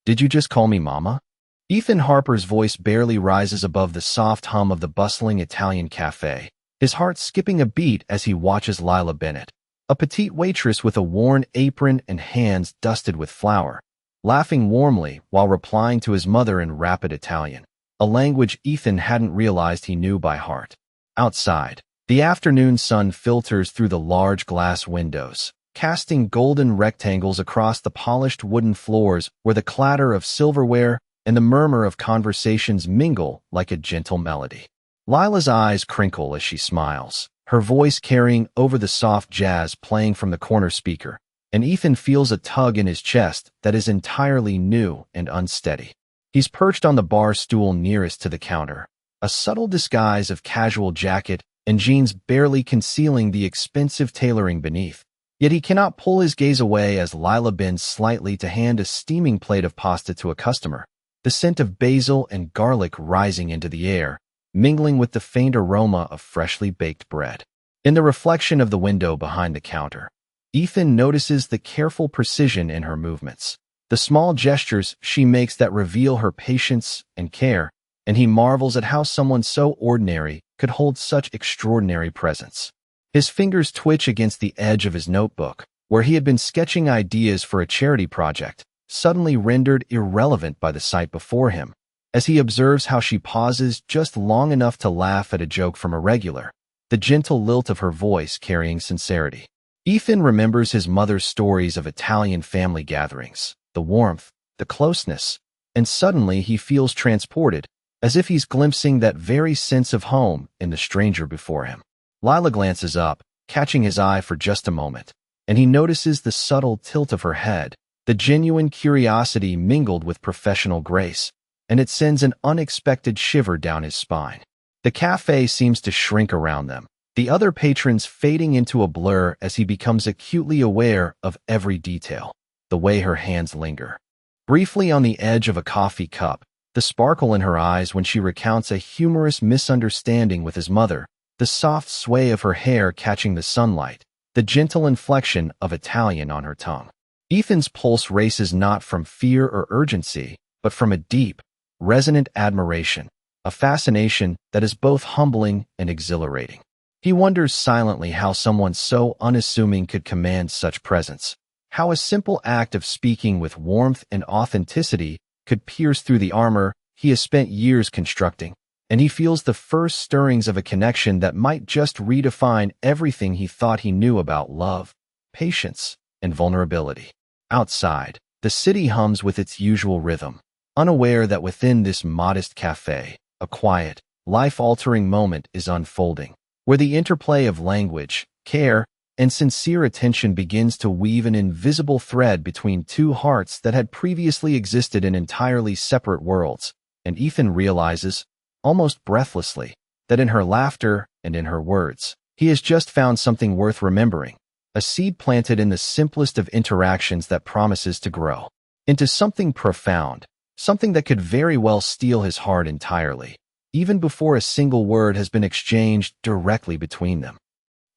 Did you just call me Mama? Ethan Harper's voice barely rises above the soft hum of the bustling Italian cafe, his heart skipping a beat as he watches Lila Bennett, a petite waitress with a worn apron and hands dusted with flour, laughing warmly while replying to his mother in rapid Italian, a language Ethan hadn't realized he knew by heart. Outside, the afternoon sun filters through the large glass windows, casting golden rectangles across the polished wooden floors where the clatter of silverware and the murmur of conversations mingle like a gentle melody. Lila's eyes crinkle as she smiles, her voice carrying over the soft jazz playing from the corner speaker, and Ethan feels a tug in his chest that is entirely new and unsteady. He's perched on the bar stool nearest to the counter, a subtle disguise of casual jacket and jeans barely concealing the expensive tailoring beneath. Yet he cannot pull his gaze away as Lila bends slightly to hand a steaming plate of pasta to a customer, the scent of basil and garlic rising into the air, mingling with the faint aroma of freshly baked bread. In the reflection of the window behind the counter, Ethan notices the careful precision in her movements, the small gestures she makes that reveal her patience and care, and he marvels at how someone so ordinary could hold such extraordinary presence. His fingers twitch against the edge of his notebook, where he had been sketching ideas for a charity project, suddenly rendered irrelevant by the sight before him, as he observes how she pauses just long enough to laugh at a joke from a regular, the gentle lilt of her voice carrying sincerity. Ethan remembers his mother's stories of Italian family gatherings, the warmth, the closeness, and suddenly he feels transported, as if he's glimpsing that very sense of home in the stranger before him. Lila glances up, catching his eye for just a moment, and he notices the subtle tilt of her head, the genuine curiosity mingled with professional grace, and it sends an unexpected shiver down his spine. The cafe seems to shrink around them, the other patrons fading into a blur as he becomes acutely aware of every detail, the way her hands linger briefly on the edge of a coffee cup, the sparkle in her eyes when she recounts a humorous misunderstanding with his mother, the soft sway of her hair catching the sunlight, the gentle inflection of Italian on her tongue. Ethan's pulse races not from fear or urgency, but from a deep, resonant admiration, a fascination that is both humbling and exhilarating. He wonders silently how someone so unassuming could command such presence, how a simple act of speaking with warmth and authenticity could pierce through the armor he has spent years constructing, and he feels the first stirrings of a connection that might just redefine everything he thought he knew about love, patience, and vulnerability. Outside, the city hums with its usual rhythm, unaware that within this modest cafe, a quiet, life-altering moment is unfolding, where the interplay of language, care, and sincere attention begins to weave an invisible thread between two hearts that had previously existed in entirely separate worlds, and Ethan realizes, almost breathlessly, that in her laughter and in her words, he has just found something worth remembering, a seed planted in the simplest of interactions that promises to grow into something profound, something that could very well steal his heart entirely, even before a single word has been exchanged directly between them.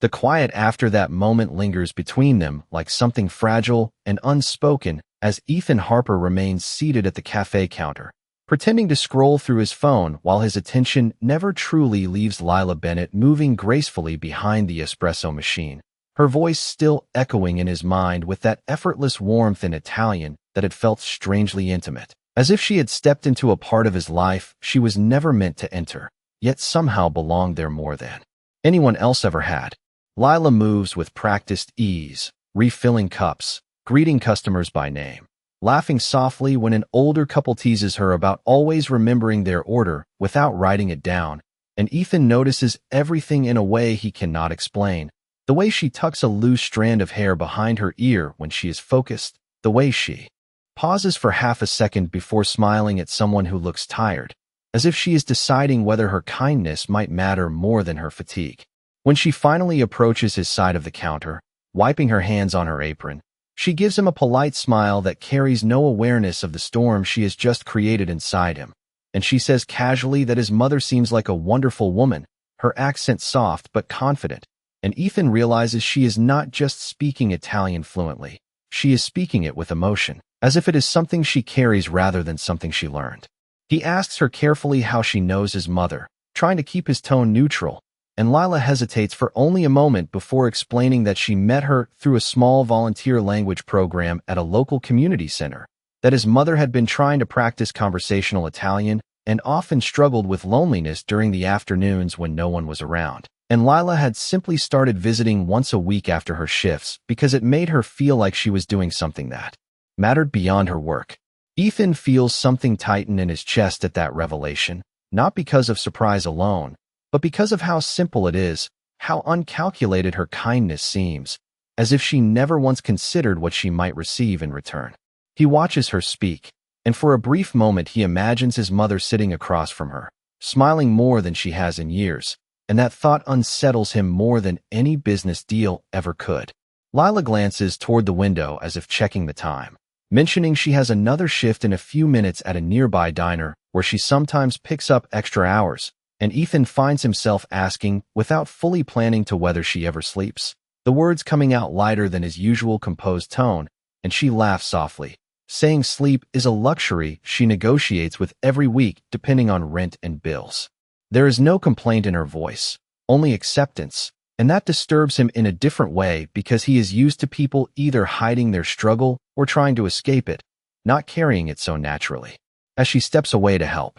The quiet after that moment lingers between them like something fragile and unspoken as Ethan Harper remains seated at the cafe counter, pretending to scroll through his phone while his attention never truly leaves Lila Bennett moving gracefully behind the espresso machine, her voice still echoing in his mind with that effortless warmth in Italian that had felt strangely intimate, as if she had stepped into a part of his life she was never meant to enter, yet somehow belonged there more than anyone else ever had. Lila moves with practiced ease, refilling cups, greeting customers by name, laughing softly when an older couple teases her about always remembering their order without writing it down, and Ethan notices everything in a way he cannot explain, the way she tucks a loose strand of hair behind her ear when she is focused, the way she pauses for half a second before smiling at someone who looks tired, as if she is deciding whether her kindness might matter more than her fatigue. When she finally approaches his side of the counter, wiping her hands on her apron, she gives him a polite smile that carries no awareness of the storm she has just created inside him, and she says casually that his mother seems like a wonderful woman, her accent soft but confident, and Ethan realizes she is not just speaking Italian fluently. she is speaking it with emotion, as if it is something she carries rather than something she learned. He asks her carefully how she knows his mother, trying to keep his tone neutral, and Lila hesitates for only a moment before explaining that she met her through a small volunteer language program at a local community center, that his mother had been trying to practice conversational Italian and often struggled with loneliness during the afternoons when no one was around. And Lila had simply started visiting once a week after her shifts because it made her feel like she was doing something that mattered beyond her work. Ethan feels something tighten in his chest at that revelation, not because of surprise alone, but because of how simple it is, how uncalculated her kindness seems, as if she never once considered what she might receive in return. He watches her speak, and for a brief moment he imagines his mother sitting across from her, smiling more than she has in years, and that thought unsettles him more than any business deal ever could. Lila glances toward the window as if checking the time, mentioning she has another shift in a few minutes at a nearby diner where she sometimes picks up extra hours, and Ethan finds himself asking, without fully planning to whether she ever sleeps, the words coming out lighter than his usual composed tone, and she laughs softly, saying sleep is a luxury she negotiates with every week depending on rent and bills. There is no complaint in her voice, only acceptance, and that disturbs him in a different way because he is used to people either hiding their struggle or trying to escape it, not carrying it so naturally. As she steps away to help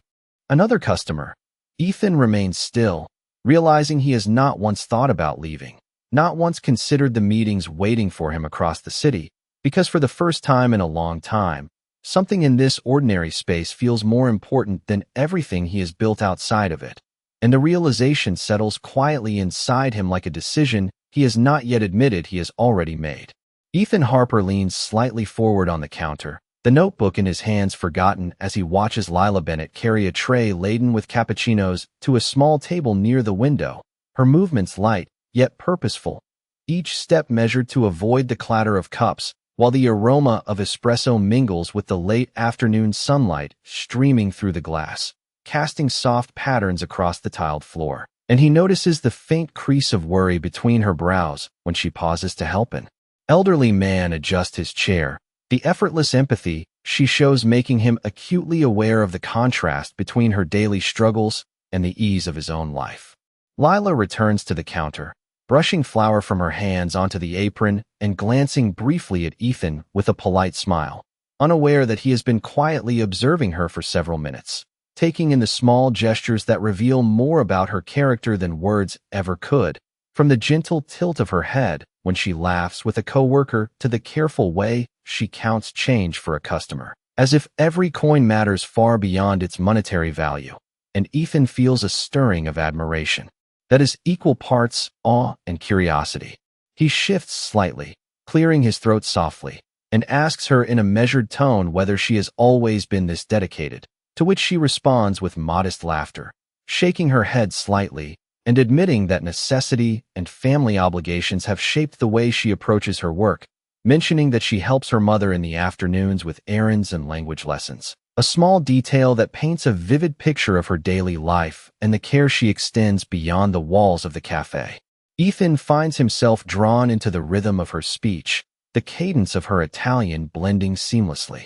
another customer, Ethan remains still, realizing he has not once thought about leaving, not once considered the meetings waiting for him across the city, because for the first time in a long time, something in this ordinary space feels more important than everything he has built outside of it, and the realization settles quietly inside him like a decision he has not yet admitted he has already made. Ethan Harper leans slightly forward on the counter, the notebook in his hands forgotten as he watches Lila Bennett carry a tray laden with cappuccinos to a small table near the window, her movements light, yet purposeful, each step measured to avoid the clatter of cups, while the aroma of espresso mingles with the late afternoon sunlight streaming through the glass, casting soft patterns across the tiled floor. And he notices the faint crease of worry between her brows when she pauses to help an elderly man adjust his chair, the effortless empathy she shows making him acutely aware of the contrast between her daily struggles and the ease of his own life. Lila returns to the counter, brushing flour from her hands onto the apron and glancing briefly at Ethan with a polite smile, unaware that he has been quietly observing her for several minutes, taking in the small gestures that reveal more about her character than words ever could, from the gentle tilt of her head when she laughs with a coworker to the careful way she counts change for a customer, as if every coin matters far beyond its monetary value, and Ethan feels a stirring of admiration that is equal parts awe and curiosity. He shifts slightly, clearing his throat softly, and asks her in a measured tone whether she has always been this dedicated, to which she responds with modest laughter, shaking her head slightly and admitting that necessity and family obligations have shaped the way she approaches her work, mentioning that she helps her mother in the afternoons with errands and language lessons, a small detail that paints a vivid picture of her daily life and the care she extends beyond the walls of the cafe. Ethan finds himself drawn into the rhythm of her speech, the cadence of her Italian blending seamlessly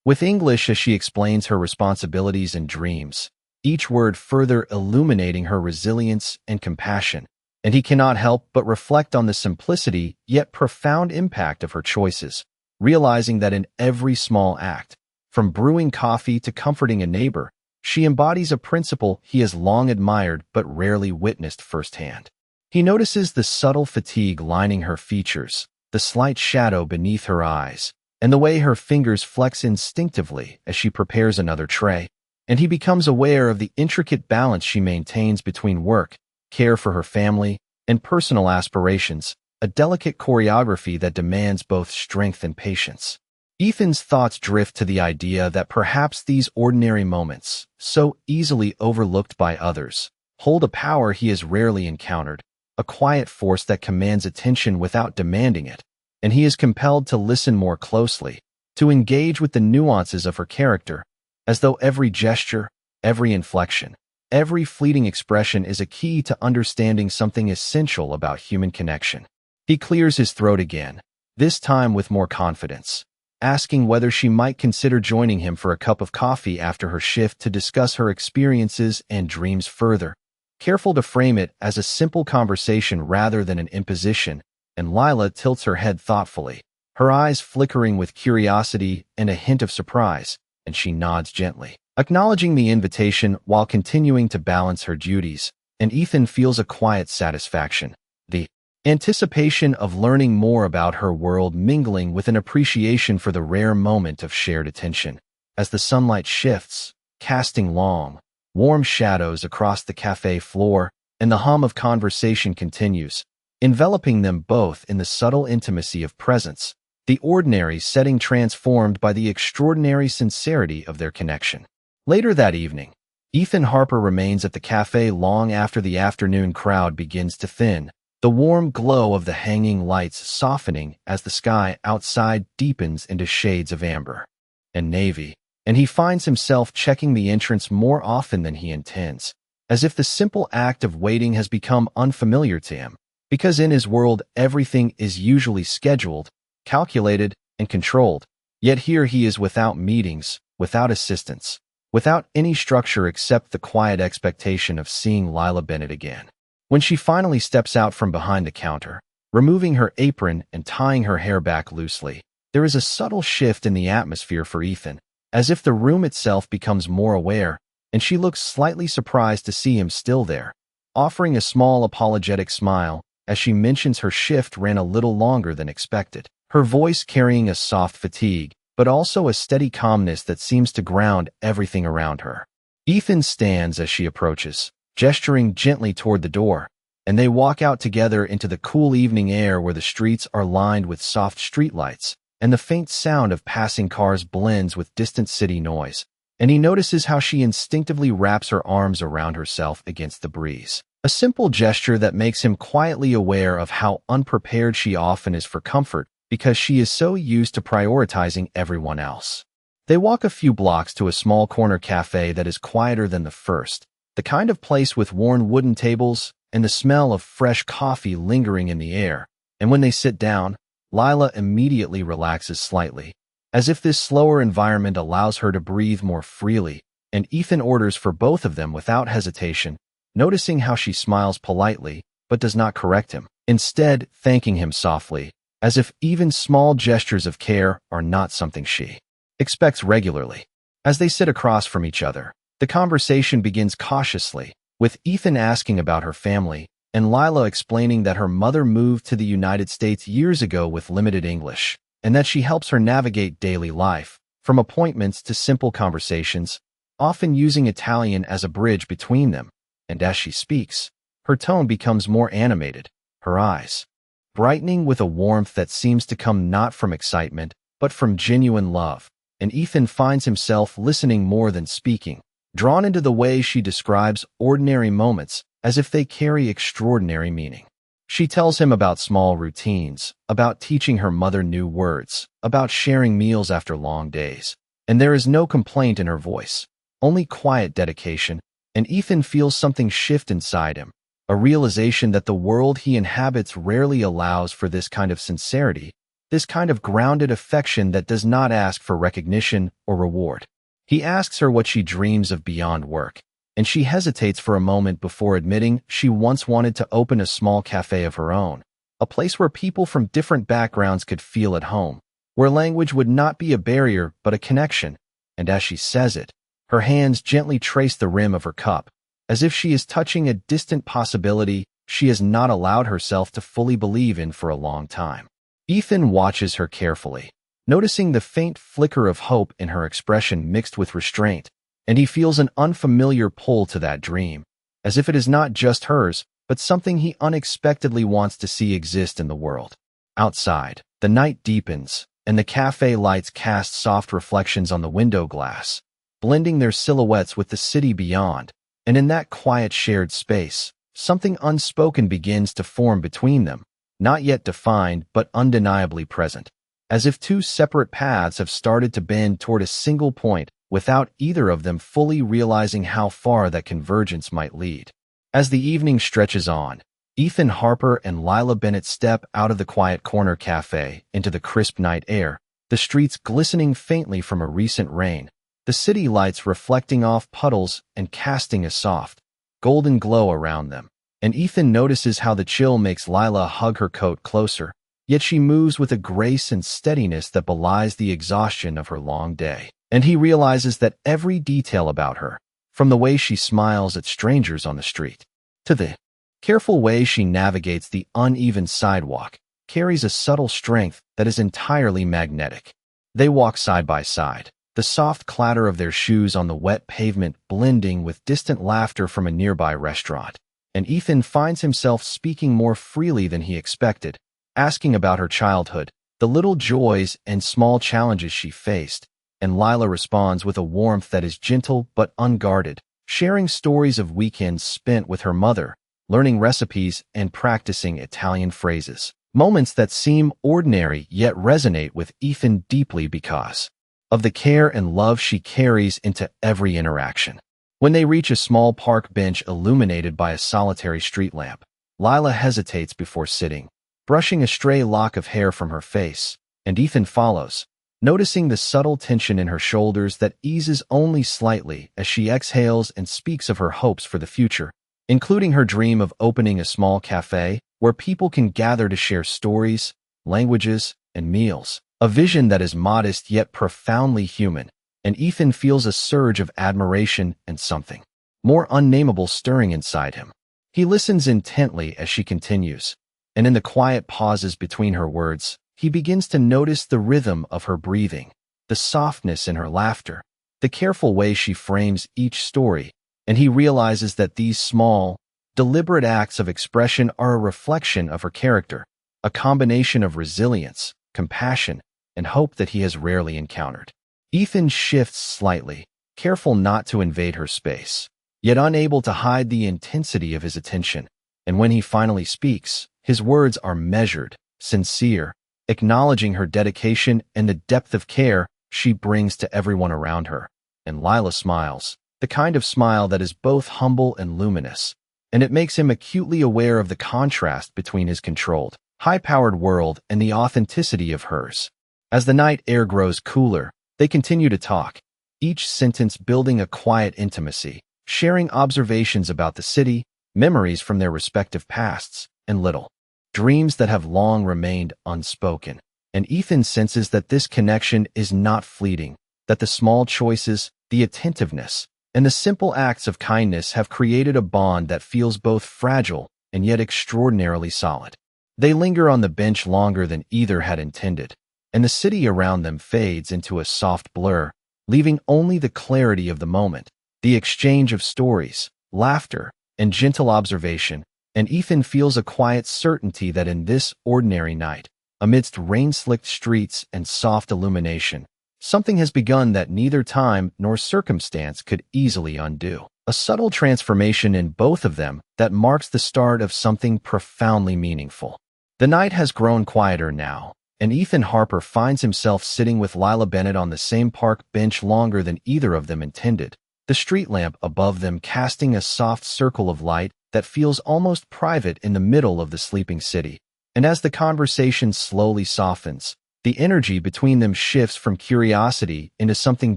with English as she explains her responsibilities and dreams, each word further illuminating her resilience and compassion, and he cannot help but reflect on the simplicity yet profound impact of her choices, realizing that in every small act, from brewing coffee to comforting a neighbor, she embodies a principle he has long admired but rarely witnessed firsthand. He notices the subtle fatigue lining her features, the slight shadow beneath her eyes, and the way her fingers flex instinctively as she prepares another tray, and he becomes aware of the intricate balance she maintains between work, care for her family, and personal aspirations, a delicate choreography that demands both strength and patience. Ethan's thoughts drift to the idea that perhaps these ordinary moments, so easily overlooked by others, hold a power he has rarely encountered, a quiet force that commands attention without demanding it, and he is compelled to listen more closely, to engage with the nuances of her character, as though every gesture, every inflection, every fleeting expression is a key to understanding something essential about human connection. He clears his throat again, this time with more confidence, asking whether she might consider joining him for a cup of coffee after her shift to discuss her experiences and dreams further. Careful to frame it as a simple conversation rather than an imposition, and Lila tilts her head thoughtfully, her eyes flickering with curiosity and a hint of surprise, and she nods gently, acknowledging the invitation while continuing to balance her duties, and Ethan feels a quiet satisfaction, the anticipation of learning more about her world mingling with an appreciation for the rare moment of shared attention. As the sunlight shifts, casting long, warm shadows across the cafe floor, and the hum of conversation continues, enveloping them both in the subtle intimacy of presence, the ordinary setting transformed by the extraordinary sincerity of their connection. Later that evening, Ethan Harper remains at the cafe long after the afternoon crowd begins to thin, the warm glow of the hanging lights softening as the sky outside deepens into shades of amber and navy, and he finds himself checking the entrance more often than he intends, as if the simple act of waiting has become unfamiliar to him, because in his world everything is usually scheduled, calculated, and controlled, yet here he is without meetings, without assistance, without any structure except the quiet expectation of seeing Lila Bennett again. When she finally steps out from behind the counter, removing her apron and tying her hair back loosely, there is a subtle shift in the atmosphere for Ethan, as if the room itself becomes more aware, and she looks slightly surprised to see him still there, offering a small apologetic smile as she mentions her shift ran a little longer than expected, her voice carrying a soft fatigue, but also a steady calmness that seems to ground everything around her. Ethan stands as she approaches, gesturing gently toward the door, and they walk out together into the cool evening air where the streets are lined with soft streetlights, and the faint sound of passing cars blends with distant city noise, and he notices how she instinctively wraps her arms around herself against the breeze. A simple gesture that makes him quietly aware of how unprepared she often is for comfort because she is so used to prioritizing everyone else. They walk a few blocks to a small corner cafe that is quieter than the first, the kind of place with worn wooden tables and the smell of fresh coffee lingering in the air, and when they sit down, Lila immediately relaxes slightly, as if this slower environment allows her to breathe more freely, and Ethan orders for both of them without hesitation, noticing how she smiles politely but does not correct him, instead thanking him softly, as if even small gestures of care are not something she expects regularly. As they sit across from each other, the conversation begins cautiously, with Ethan asking about her family, and Lila explaining that her mother moved to the United States years ago with limited English, and that she helps her navigate daily life, from appointments to simple conversations, often using Italian as a bridge between them. And as she speaks, her tone becomes more animated, her eyes brightening with a warmth that seems to come not from excitement, but from genuine love, and Ethan finds himself listening more than speaking, drawn into the way she describes ordinary moments as if they carry extraordinary meaning. She tells him about small routines, about teaching her mother new words, about sharing meals after long days, and there is no complaint in her voice, only quiet dedication, and Ethan feels something shift inside him, a realization that the world he inhabits rarely allows for this kind of sincerity, this kind of grounded affection that does not ask for recognition or reward. He asks her what she dreams of beyond work, and she hesitates for a moment before admitting she once wanted to open a small cafe of her own, a place where people from different backgrounds could feel at home, where language would not be a barrier but a connection, and as she says it, her hands gently trace the rim of her cup, as if she is touching a distant possibility she has not allowed herself to fully believe in for a long time. Ethan watches her carefully, noticing the faint flicker of hope in her expression mixed with restraint, and he feels an unfamiliar pull to that dream, as if it is not just hers, but something he unexpectedly wants to see exist in the world. Outside, the night deepens, and the cafe lights cast soft reflections on the window glass, blending their silhouettes with the city beyond, and in that quiet shared space, something unspoken begins to form between them, not yet defined but undeniably present, as if two separate paths have started to bend toward a single point without either of them fully realizing how far that convergence might lead. As the evening stretches on, Ethan Harper and Lila Bennett step out of the quiet corner cafe into the crisp night air, the streets glistening faintly from a recent rain, the city lights reflecting off puddles and casting a soft, golden glow around them. And Ethan notices how the chill makes Lila hug her coat closer, yet she moves with a grace and steadiness that belies the exhaustion of her long day. And he realizes that every detail about her, from the way she smiles at strangers on the street, to the careful way she navigates the uneven sidewalk, carries a subtle strength that is entirely magnetic. They walk side by side, the soft clatter of their shoes on the wet pavement blending with distant laughter from a nearby restaurant. And Ethan finds himself speaking more freely than he expected, asking about her childhood, the little joys and small challenges she faced, and Lila responds with a warmth that is gentle but unguarded, sharing stories of weekends spent with her mother, learning recipes and practicing Italian phrases. Moments that seem ordinary yet resonate with Ethan deeply because of the care and love she carries into every interaction. When they reach a small park bench illuminated by a solitary street lamp, Lila hesitates before sitting, brushing a stray lock of hair from her face, and Ethan follows, noticing the subtle tension in her shoulders that eases only slightly as she exhales and speaks of her hopes for the future, including her dream of opening a small cafe where people can gather to share stories, languages, and meals. A vision that is modest yet profoundly human, and Ethan feels a surge of admiration and something more unnameable stirring inside him. He listens intently as she continues, and in the quiet pauses between her words, he begins to notice the rhythm of her breathing, the softness in her laughter, the careful way she frames each story, and he realizes that these small, deliberate acts of expression are a reflection of her character, a combination of resilience, compassion, and hope that he has rarely encountered. Ethan shifts slightly, careful not to invade her space, yet unable to hide the intensity of his attention, and when he finally speaks, his words are measured, sincere, acknowledging her dedication and the depth of care she brings to everyone around her. And Lila smiles, the kind of smile that is both humble and luminous, and it makes him acutely aware of the contrast between his controlled, high-powered world and the authenticity of hers. As the night air grows cooler, they continue to talk, each sentence building a quiet intimacy, sharing observations about the city, memories from their respective pasts, and little dreams that have long remained unspoken. And Ethan senses that this connection is not fleeting, that the small choices, the attentiveness, and the simple acts of kindness have created a bond that feels both fragile and yet extraordinarily solid. They linger on the bench longer than either had intended, and the city around them fades into a soft blur, leaving only the clarity of the moment, the exchange of stories, laughter, and gentle observation. And Ethan feels a quiet certainty that in this ordinary night, amidst rain-slicked streets and soft illumination, something has begun that neither time nor circumstance could easily undo. A subtle transformation in both of them that marks the start of something profoundly meaningful. The night has grown quieter now, and Ethan Harper finds himself sitting with Lila Bennett on the same park bench longer than either of them intended, the street lamp above them casting a soft circle of light that feels almost private in the middle of the sleeping city. And as the conversation slowly softens, the energy between them shifts from curiosity into something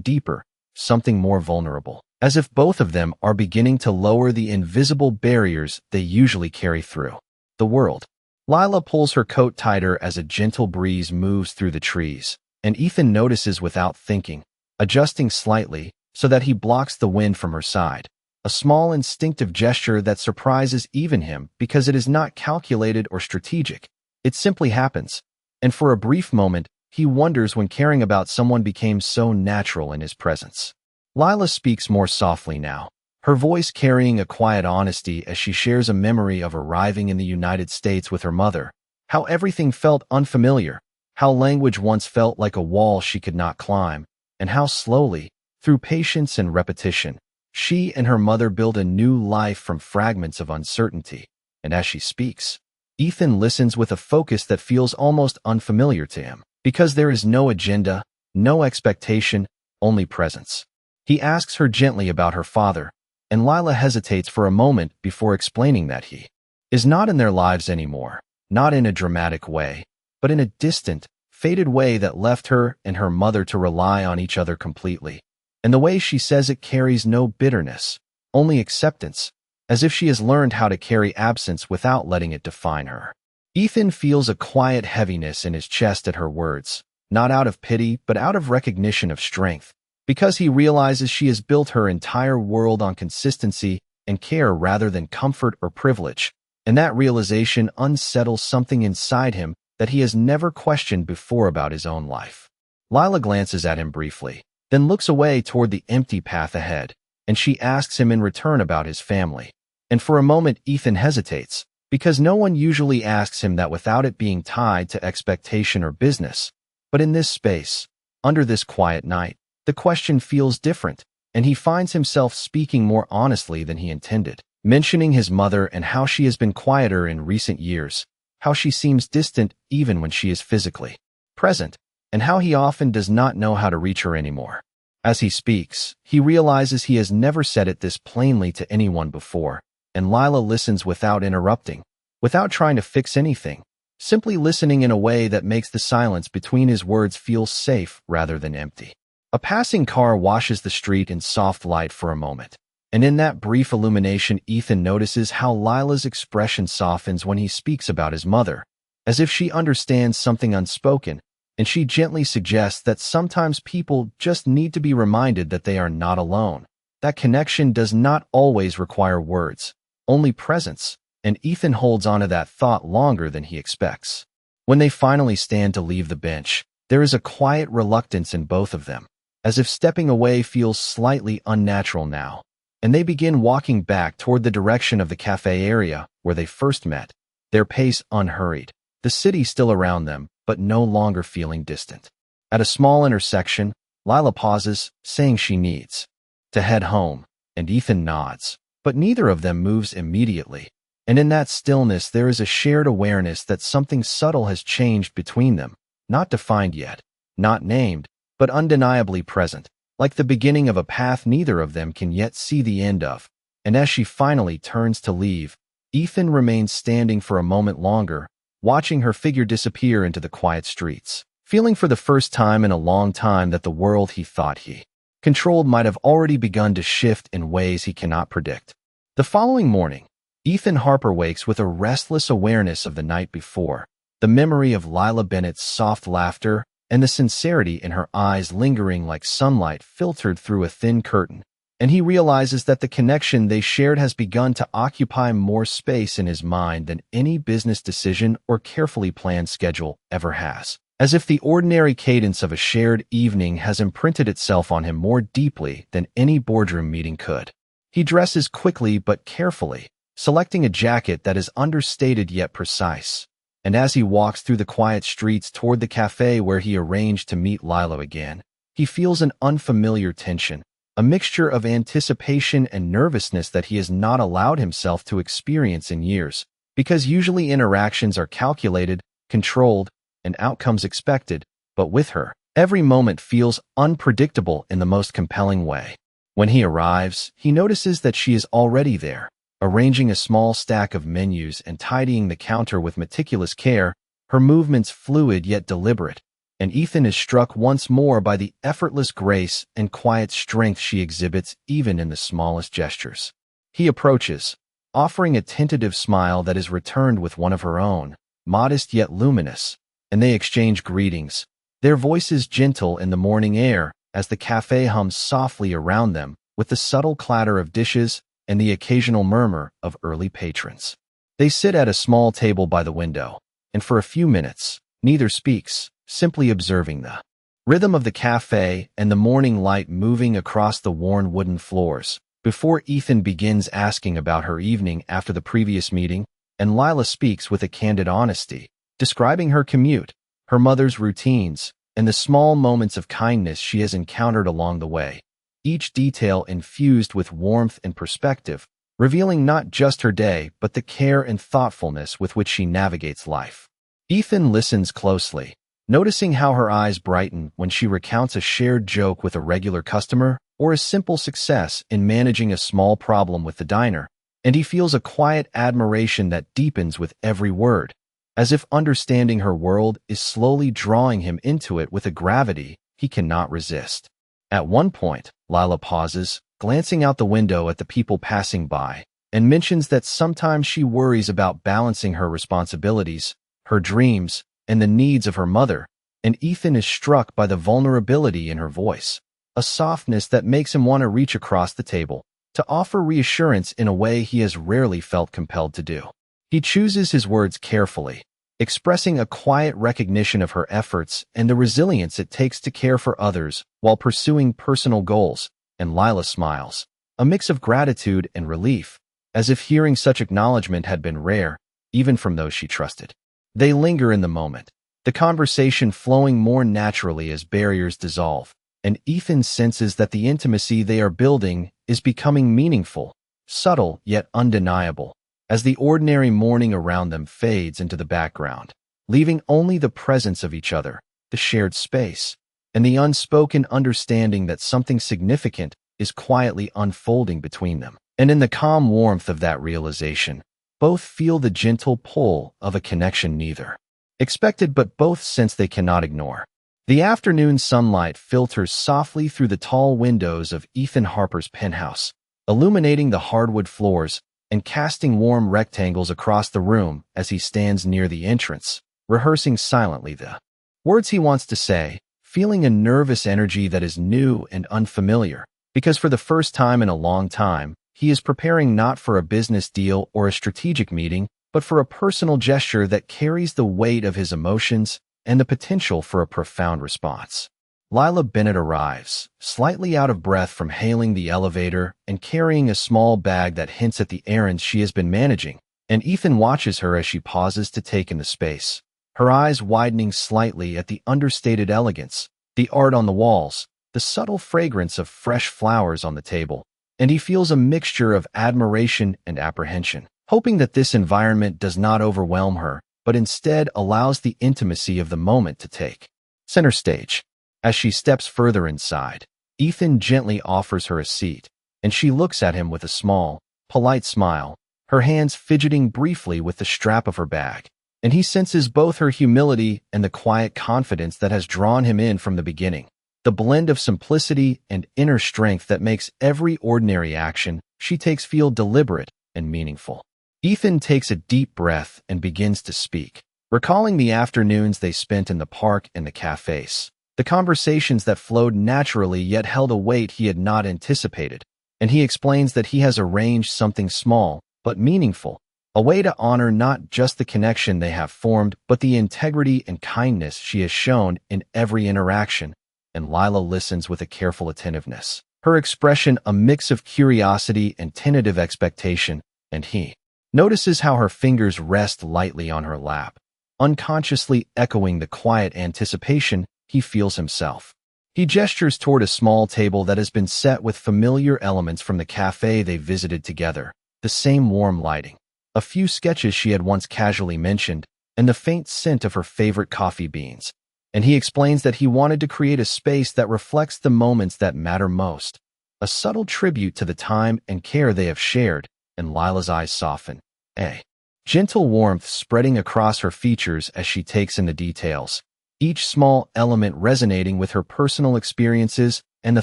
deeper, something more vulnerable, as if both of them are beginning to lower the invisible barriers they usually carry through the world. Lila pulls her coat tighter as a gentle breeze moves through the trees, and Ethan notices without thinking, adjusting slightly so that he blocks the wind from her side. A small instinctive gesture that surprises even him because it is not calculated or strategic. It simply happens. And for a brief moment, he wonders when caring about someone became so natural in his presence. Lila speaks more softly now, her voice carrying a quiet honesty as she shares a memory of arriving in the United States with her mother, how everything felt unfamiliar, how language once felt like a wall she could not climb, and how slowly, through patience and repetition, she and her mother build a new life from fragments of uncertainty. And as she speaks, Ethan listens with a focus that feels almost unfamiliar to him, because there is no agenda, no expectation, only presence. He asks her gently about her father, and Lila hesitates for a moment before explaining that he is not in their lives anymore, not in a dramatic way, but in a distant, faded way that left her and her mother to rely on each other completely. And the way she says it carries no bitterness, only acceptance, as if she has learned how to carry absence without letting it define her. Ethan feels a quiet heaviness in his chest at her words, not out of pity but out of recognition of strength, because he realizes she has built her entire world on consistency and care rather than comfort or privilege, and that realization unsettles something inside him that he has never questioned before about his own life. Lila glances at him briefly, then looks away toward the empty path ahead, and she asks him in return about his family. And for a moment Ethan hesitates, because no one usually asks him that without it being tied to expectation or business. But in this space, under this quiet night, the question feels different, and he finds himself speaking more honestly than he intended, mentioning his mother and how she has been quieter in recent years, how she seems distant even when she is physically present, and how he often does not know how to reach her anymore. As he speaks, he realizes he has never said it this plainly to anyone before, and Lila listens without interrupting, without trying to fix anything, simply listening in a way that makes the silence between his words feel safe rather than empty. A passing car washes the street in soft light for a moment, and in that brief illumination Ethan notices how Lila's expression softens when he speaks about his mother, as if she understands something unspoken, and she gently suggests that sometimes people just need to be reminded that they are not alone. That connection does not always require words, only presence, and Ethan holds on to that thought longer than he expects. When they finally stand to leave the bench, there is a quiet reluctance in both of them, as if stepping away feels slightly unnatural now, and they begin walking back toward the direction of the cafe area where they first met, their pace unhurried, the city still around them, but no longer feeling distant. At a small intersection, Lila pauses, saying she needs to head home, and Ethan nods, but neither of them moves immediately. And in that stillness there is a shared awareness that something subtle has changed between them, not defined yet, not named, but undeniably present, like the beginning of a path neither of them can yet see the end of. And as she finally turns to leave, Ethan remains standing for a moment longer, watching her figure disappear into the quiet streets, feeling for the first time in a long time that the world he thought he controlled might have already begun to shift in ways he cannot predict. The following morning, Ethan Harper wakes with a restless awareness of the night before, the memory of Lila Bennett's soft laughter and the sincerity in her eyes lingering like sunlight filtered through a thin curtain, and he realizes that the connection they shared has begun to occupy more space in his mind than any business decision or carefully planned schedule ever has, as if the ordinary cadence of a shared evening has imprinted itself on him more deeply than any boardroom meeting could. He dresses quickly but carefully, selecting a jacket that is understated yet precise, and as he walks through the quiet streets toward the cafe where he arranged to meet Lila again, he feels an unfamiliar tension, a mixture of anticipation and nervousness that he has not allowed himself to experience in years, because usually interactions are calculated, controlled, and outcomes expected, but with her, every moment feels unpredictable in the most compelling way. When he arrives, he notices that she is already there, arranging a small stack of menus and tidying the counter with meticulous care, her movements fluid yet deliberate, and Ethan is struck once more by the effortless grace and quiet strength she exhibits even in the smallest gestures. He approaches, offering a tentative smile that is returned with one of her own, modest yet luminous, and they exchange greetings, their voices gentle in the morning air as the cafe hums softly around them with the subtle clatter of dishes and the occasional murmur of early patrons. They sit at a small table by the window, and for a few minutes, neither speaks, simply observing the rhythm of the cafe and the morning light moving across the worn wooden floors, before Ethan begins asking about her evening after the previous meeting, and Lila speaks with a candid honesty, describing her commute, her mother's routines, and the small moments of kindness she has encountered along the way, each detail infused with warmth and perspective, revealing not just her day but the care and thoughtfulness with which she navigates life. Ethan listens closely, noticing how her eyes brighten when she recounts a shared joke with a regular customer or a simple success in managing a small problem with the diner, and he feels a quiet admiration that deepens with every word, as if understanding her world is slowly drawing him into it with a gravity he cannot resist. At one point, Lila pauses, glancing out the window at the people passing by, and mentions that sometimes she worries about balancing her responsibilities, her dreams, and the needs of her mother, and Ethan is struck by the vulnerability in her voice, a softness that makes him want to reach across the table to offer reassurance in a way he has rarely felt compelled to do. He chooses his words carefully, expressing a quiet recognition of her efforts and the resilience it takes to care for others while pursuing personal goals, and Lila smiles, a mix of gratitude and relief, as if hearing such acknowledgement had been rare, even from those she trusted. They linger in the moment, the conversation flowing more naturally as barriers dissolve, and Ethan senses that the intimacy they are building is becoming meaningful, subtle yet undeniable, as the ordinary morning around them fades into the background, leaving only the presence of each other, the shared space, and the unspoken understanding that something significant is quietly unfolding between them. And in the calm warmth of that realization, both feel the gentle pull of a connection neither expected but both sense they cannot ignore. The afternoon sunlight filters softly through the tall windows of Ethan Harper's penthouse, illuminating the hardwood floors and casting warm rectangles across the room as he stands near the entrance, rehearsing silently the words he wants to say, feeling a nervous energy that is new and unfamiliar, because for the first time in a long time, he is preparing not for a business deal or a strategic meeting, but for a personal gesture that carries the weight of his emotions and the potential for a profound response. Lila Bennett arrives, slightly out of breath from hailing the elevator and carrying a small bag that hints at the errands she has been managing, and Ethan watches her as she pauses to take in the space, her eyes widening slightly at the understated elegance, the art on the walls, the subtle fragrance of fresh flowers on the table, and he feels a mixture of admiration and apprehension, hoping that this environment does not overwhelm her, but instead allows the intimacy of the moment to take center stage. As she steps further inside, Ethan gently offers her a seat, and she looks at him with a small, polite smile, her hands fidgeting briefly with the strap of her bag, and he senses both her humility and the quiet confidence that has drawn him in from the beginning, the blend of simplicity and inner strength that makes every ordinary action she takes feel deliberate and meaningful. Ethan takes a deep breath and begins to speak, recalling the afternoons they spent in the park and the cafés, the conversations that flowed naturally yet held a weight he had not anticipated, and he explains that he has arranged something small but meaningful, a way to honor not just the connection they have formed but the integrity and kindness she has shown in every interaction, and Lila listens with a careful attentiveness, her expression a mix of curiosity and tentative expectation, and he notices how her fingers rest lightly on her lap, unconsciously echoing the quiet anticipation he feels himself. He gestures toward a small table that has been set with familiar elements from the cafe they visited together, the same warm lighting, a few sketches she had once casually mentioned, and the faint scent of her favorite coffee beans. And he explains that he wanted to create a space that reflects the moments that matter most, a subtle tribute to the time and care they have shared, and Lila's eyes soften, a gentle warmth spreading across her features as she takes in the details, each small element resonating with her personal experiences and the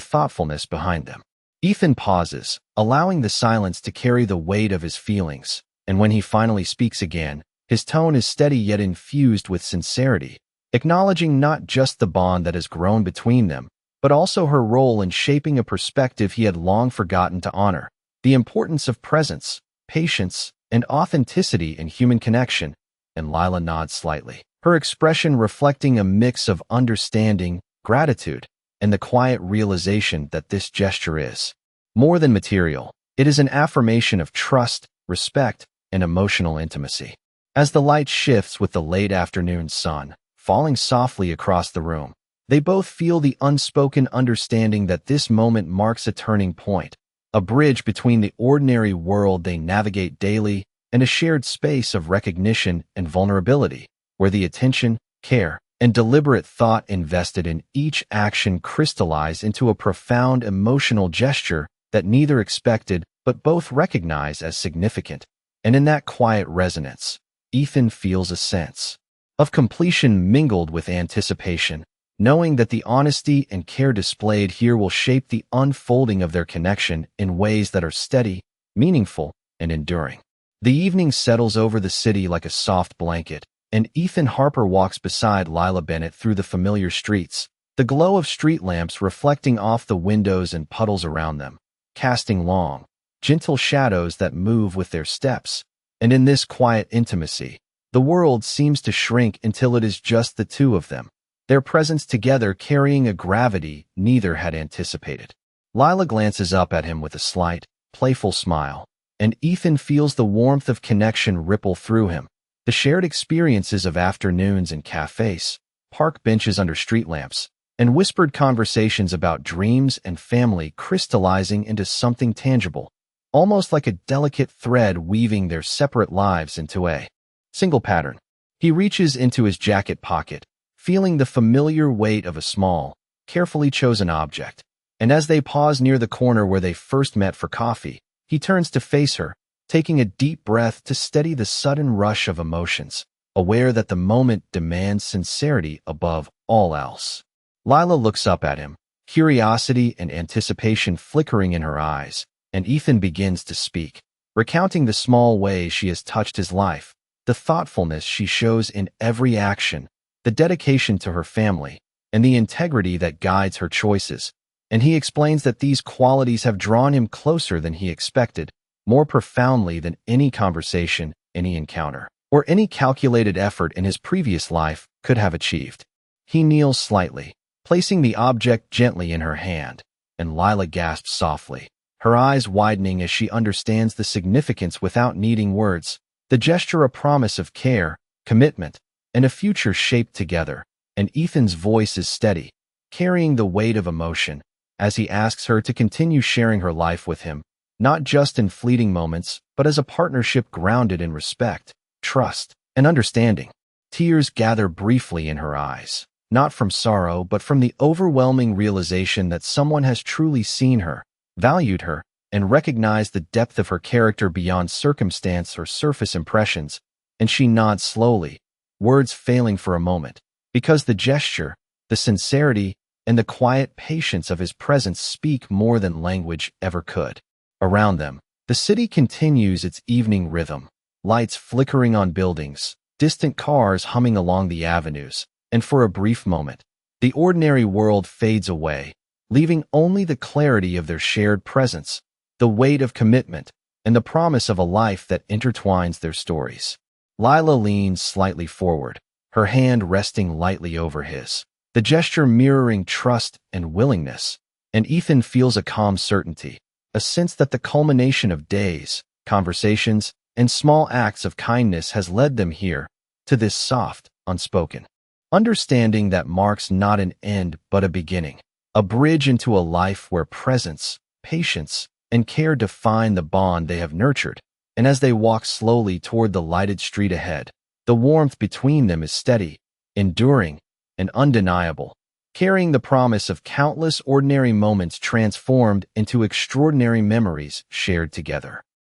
thoughtfulness behind them. Ethan pauses, allowing the silence to carry the weight of his feelings, and when he finally speaks again, his tone is steady yet infused with sincerity, acknowledging not just the bond that has grown between them, but also her role in shaping a perspective he had long forgotten to honor, the importance of presence, patience, and authenticity in human connection, and Lila nods slightly, her expression reflecting a mix of understanding, gratitude, and the quiet realization that this gesture is more than material. It is an affirmation of trust, respect, and emotional intimacy. As the light shifts with the late afternoon sun, falling softly across the room, they both feel the unspoken understanding that this moment marks a turning point, a bridge between the ordinary world they navigate daily and a shared space of recognition and vulnerability, where the attention, care, and deliberate thought invested in each action crystallize into a profound emotional gesture that neither expected but both recognize as significant. And in that quiet resonance, Ethan feels a sense of completion mingled with anticipation, knowing that the honesty and care displayed here will shape the unfolding of their connection in ways that are steady, meaningful, and enduring. The evening settles over the city like a soft blanket, and Ethan Harper walks beside Lila Bennett through the familiar streets, the glow of street lamps reflecting off the windows and puddles around them, casting long, gentle shadows that move with their steps. And in this quiet intimacy, the world seems to shrink until it is just the two of them, their presence together carrying a gravity neither had anticipated. Lila glances up at him with a slight, playful smile, and Ethan feels the warmth of connection ripple through him. The shared experiences of afternoons in cafés, park benches under street lamps, and whispered conversations about dreams and family crystallizing into something tangible, almost like a delicate thread weaving their separate lives into a single pattern. He reaches into his jacket pocket, feeling the familiar weight of a small, carefully chosen object, and as they pause near the corner where they first met for coffee, he turns to face her, taking a deep breath to steady the sudden rush of emotions, aware that the moment demands sincerity above all else. Lila looks up at him, curiosity and anticipation flickering in her eyes, and Ethan begins to speak, recounting the small ways she has touched his life, the thoughtfulness she shows in every action, the dedication to her family, and the integrity that guides her choices. And he explains that these qualities have drawn him closer than he expected, more profoundly than any conversation, any encounter, or any calculated effort in his previous life could have achieved. He kneels slightly, placing the object gently in her hand, and Lila gasps softly, her eyes widening as she understands the significance without needing words, the gesture a promise of care, commitment, and a future shaped together. And Ethan's voice is steady, carrying the weight of emotion, as he asks her to continue sharing her life with him, not just in fleeting moments, but as a partnership grounded in respect, trust, and understanding. Tears gather briefly in her eyes, not from sorrow but from the overwhelming realization that someone has truly seen her, valued her, and recognized the depth of her character beyond circumstance or surface impressions. And she nods slowly, words failing for a moment, because the gesture, the sincerity, and the quiet patience of his presence speak more than language ever could. Around them, the city continues its evening rhythm, lights flickering on buildings, distant cars humming along the avenues, and for a brief moment, the ordinary world fades away, leaving only the clarity of their shared presence, the weight of commitment, and the promise of a life that intertwines their stories. Lila leans slightly forward, her hand resting lightly over his, the gesture mirroring trust and willingness, and Ethan feels a calm certainty, a sense that the culmination of days, conversations, and small acts of kindness has led them here, to this soft, unspoken understanding that marks not an end but a beginning, a bridge into a life where presence, patience, and care define the bond they have nurtured. And as they walk slowly toward the lighted street ahead, the warmth between them is steady, enduring, and undeniable, carrying the promise of countless ordinary moments transformed into extraordinary memories shared together.